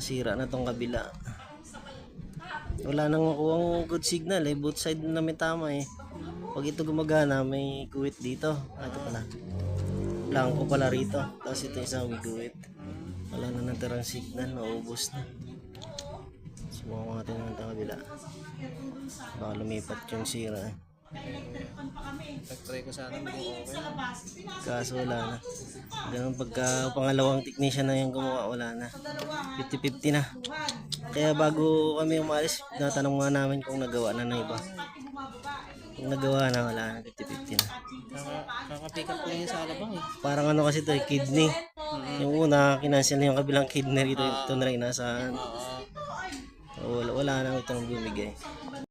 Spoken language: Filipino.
Nasira na tong kabila. Wala nang makuhang good signal eh. Both side na may tama eh. Pag ito gumagana, may guwit dito. Ito pala. Blanco pala rito. Tapos ito isang may guwit. Wala na natirang signal. Naubos na. Subukan natin ng kabila. Baka lumipat yung sira eh. Nag-try ko sana kung okay. Kaso wala na. Ganun pagka pangalawang technician na yung gumawa, wala na. 50-50 na. Kaya bago kami umalis, natanong nga namin kung nagawa na ng iba. Kung nagawa na, wala na. 50-50 na. Kaka-pick up ko yun sa alabang eh. Parang ano kasi ito, kidney. Yung una, kinansel na yung kabilang kidney rito. Ito na lang inasahan. Wala na ito nang bumigay.